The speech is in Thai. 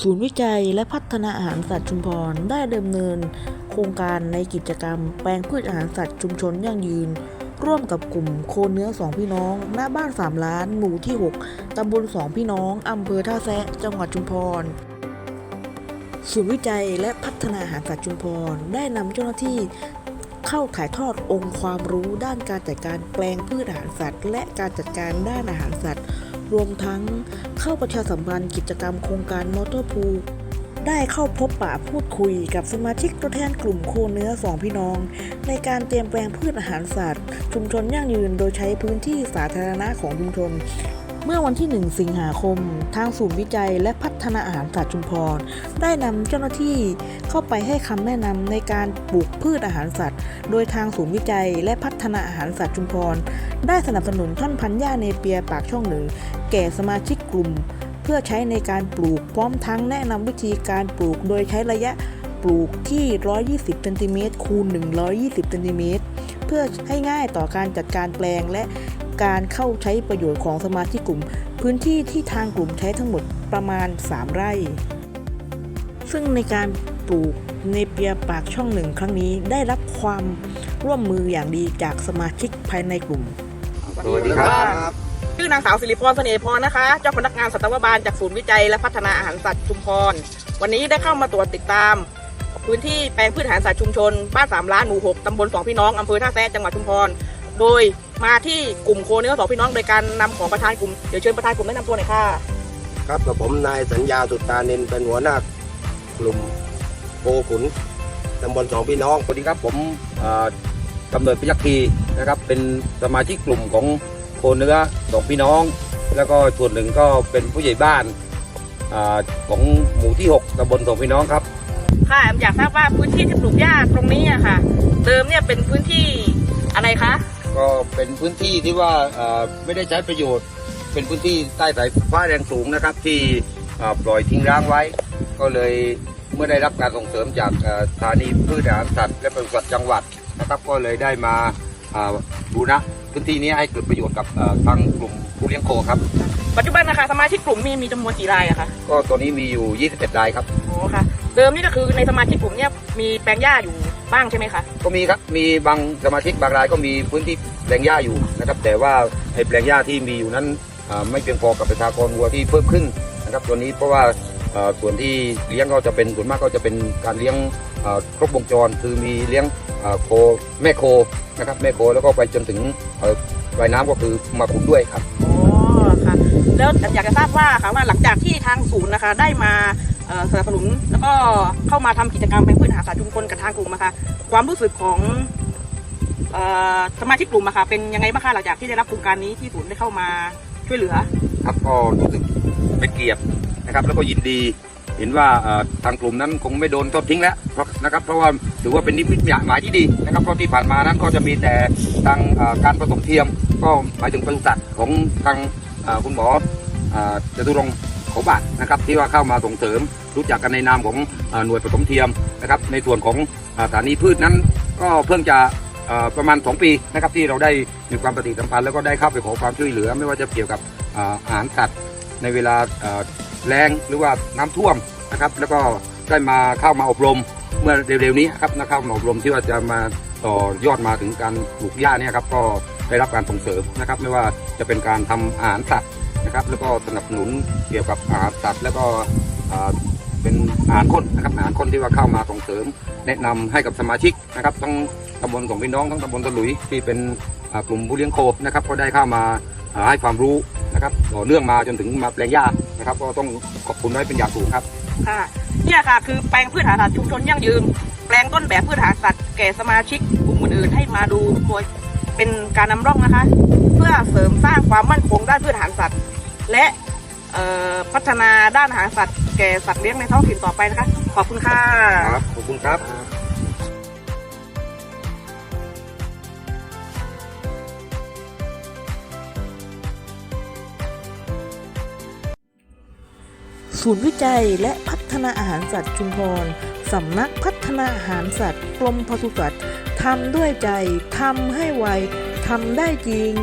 ศูนย์วิจัยและพัฒนาอาหารสัตว์ชุมพรได้ดำเนินโครงการในกิจกรรมแปลงพืชอาหารสัตว์ชุมชนยั่งยืนร่วมกับกลุ่มโคเนื้อ2พี่น้องณบ้าน3ล้านหมู่ที่6ตำบล2พี่น้องอำเภอท่าแซะจังหวัดชุมพรศูนย์วิจัยและพัฒนาอาหารสัตว์ชุมพรได้นำเจ้าหน้าที่เข้าถ่ายทอดองค์ความรู้ด้านการจัดการแปลงพืชอาหารสัตว์และการจัดการด้านอาหารสัตว์รวมทั้งเข้าประชาสัมพันธ์กิจกรรมโครงการมอเตอร์พูลได้เข้าพบปะพูดคุยกับสมาชิกตัวแทนกลุ่มโคเนื้อ2พี่น้องในการเตรียมแปลงพืชอาหารสัตว์ชุมชนยั่งยืนโดยใช้พื้นที่สาธารณะของชุมชนเมื่อวันที่1สิงหาคมทางศูนย์วิจัยและพัฒนาอาหารสัตว์ชุมพรได้นำเจ้าหน้าที่เข้าไปให้คำแนะนำในการปลูกพืชอาหารสัตว์โดยทางศูนย์วิจัยและพัฒนาอาหารสัตว์ชุมพรได้สนับสนุนท่อนพันธุ์หญ้าเนเปียปากช่องหนึ่งแก่สมาชิกกลุ่มเพื่อใช้ในการปลูกพร้อมทั้งแนะนำวิธีการปลูกโดยใช้ระยะปลูกที่120เซนติเมตรคูณ120เซนติเมตรเพื่อให้ง่ายต่อการจัดการแปลงและการเข้าใช้ประโยชน์ของสมาชิกกลุ่มพื้นที่ที่ทางกลุ่มใช้ทั้งหมดประมาณ3ไร่ซึ่งในการปลูกเนเปียปากช่องหนึ่งครั้งนี้ได้รับความร่วมมืออย่างดีจากสมาชิกภายในกลุ่มสวัสดีครับชื่อนางสาวสิริพรเสน่ห์พรนะคะเจ้าพนักงานสัตวบาลจากศูนย์วิจัยและพัฒนาอาหารสัตว์ชุมพรวันนี้ได้เข้ามาตรวจติดตามพื้นที่แปลงพืชอาหารสัตว์ชุมชนบ้าน3ล้านหมู่6ตำบล2พี่น้องอำเภอท่าแซะจังหวัดชุมพรโดยมาที่กลุ่มโคเนื้อ2พี่น้องโดยการนำของประธานกลุ่มเดี๋ยวเชิญประธานกลุ่มแนะนำตัวหน่อยค่ะครับกับผมนายสัญญาสุตตานินเป็นหัวหน้ากลุ่มโคขุนตำบล2พี่น้องสวัสดีครับผมกำเนิดพยัคฆีนะครับเป็นสมาชิกกลุ่มของโคเนื้อ2พี่น้องแล้วก็ส่วนหนึ่งก็เป็นผู้ใหญ่บ้านของหมู่ที่6ตำบล2พี่น้องครับค่ะอยากทราบว่าพื้นที่ที่ปลูกหญ้าตรงนี้อะค่ะเดิมเนี่ยเป็นพื้นที่อะไรคะก็เป็นพื้นที่ที่ว่าไม่ได้ใช้ประโยชน์เป็นพื้นที่ใต้สายฟ้าแรงสูงนะครับที่ปล่อยทิ้งร้างไว้ก็เลยเมื่อได้รับการส่งเสริมจากสถานีพืชอาหารสัตว์และปศุสัตว์จังหวัดนะครับก็เลยได้มาบูรณะพื้นที่นี้ให้เกิดประโยชน์กับทางกลุ่มผู้เลี้ยงโคครับปัจจุบันนะคะสมาชิกกลุ่มมีจำนวนกี่รายอะคะก็ตัวนี้มีอยู่21รายครับโอ้ค่ะเดิมนี่ก็คือในสมาชิกกลุ่มเนี่ยมีแปลงหญ้าอยู่บ้างใช่ไหมคะก็มีครับมีบางสมาชิกบางรายก็มีพื้นที่แปลงหญ้าอยู่นะครับแต่ว่าไอ้แปลงหญ้าที่มีอยู่นั้นไม่เพียงพอกับประชากรวัวที่เพิ่มขึ้นนะครับตัวนี้เพราะว่าส่วนที่เลี้ยงก็จะเป็นส่วนมากก็จะเป็นการเลี้ยงครบวงจรคือมีเลี้ยงโคแม่โคนะครับแม่โคแล้วก็ไปจนถึงปลายน้ำก็คือมาปลูกด้วยครับอ๋อค่ะแล้วอยากจะทราบว่าค่ะว่าหลังจากที่ทางศูนย์นะคะได้มาสนับสนุนแล้วก็เข้ามาทำกิจกรรมแปลงพืชอาหารสัตว์ชุมชนกับทางกลุ่มนะคะความรู้สึกของสมาชิกกลุ่มนะคะเป็นยังไงบ้างคะหลังจากที่ได้รับโครงการนี้ที่ศูนย์ได้เข้ามาช่วยเหลือครับก็รู้สึกเป็นเกียรตินะครับแล้วก็ยินดีเห็นว่าทางกลุ่มนั้นคงไม่โดนทอดทิ้งแล้วเพราะว่าถือว่าเป็นนิมิตหมายที่ดีนะครับเพราะที่ผ่านมานั้นก็จะมีแต่ทางการผสมเทียมก็หมายถึงปศุสัตว์ของทางคุณหมอจตุรงค์โขบาทนะครับที่ว่าเข้ามาส่งเสริมรู้จักกันในนามของหน่วยผสมเทียมนะครับในส่วนของสถานีพืชนั้นก็เพิ่งจะประมาณ2 ปีนะครับที่เราได้มีความปฏิสัมพันธ์แล้วก็ได้เข้าไปขอความช่วยเหลือไม่ว่าจะเกี่ยวกับอาหารสัตว์ในเวลาแล้งหรือว่าน้ำท่วมนะครับแล้วก็ได้มาเข้ามาอบรมเมื่อเร็วๆนี้ครับเข้ามาอบรมที่ว่าจะมาต่อยอดมาถึงการปลูกหญ้าเนี่ยครับก็ได้รับการส่งเสริมนะครับไม่ว่าจะเป็นการทำอาหารสัตว์นะครับแล้วก็สนับสนุนเกี่ยวกับอาหารสัตว์แล้วก็เป็นอาหารข้นนะครับอาหารข้นที่ว่าเข้ามาส่งเสริมแนะนำให้กับสมาชิกนะครับทั้งตำบล2พี่น้องทั้งตำบลตะหลุยที่เป็นกลุ่มผู้เลี้ยงโคนะครับก็ได้เข้ามาให้ความรู้นะครับต่อเนื่องมาจนถึงมาแปลงหญ้านะครับก็ต้องขอบคุณไว้เป็นอย่างสูงครับค่ะเนี่ยค่ะคือแปลงพืชอาหารสัตว์ชุมชนยั่งยืนแปลงต้นแบบพืชอาหารสัตว์แก่สมาชิกกลุ่มอื่นๆให้มาดูโดยเป็นการนำร่องนะคะเพื่อเสริมสร้างความมั่นคงด้านพืชอาหารสัตว์และพัฒนาด้านอาหารสัตว์แก่สัตว์เลี้ยงในท้องถิ่นต่อไปนะคะขอบคุณค่ะครับขอบคุณครับศูนย์วิจัยและพัฒนาอาหารสัตว์ชุมพรสำนักพัฒนาอาหารสัตว์กรมปศุสัตว์ทำด้วยใจทำให้ไวทำได้จริง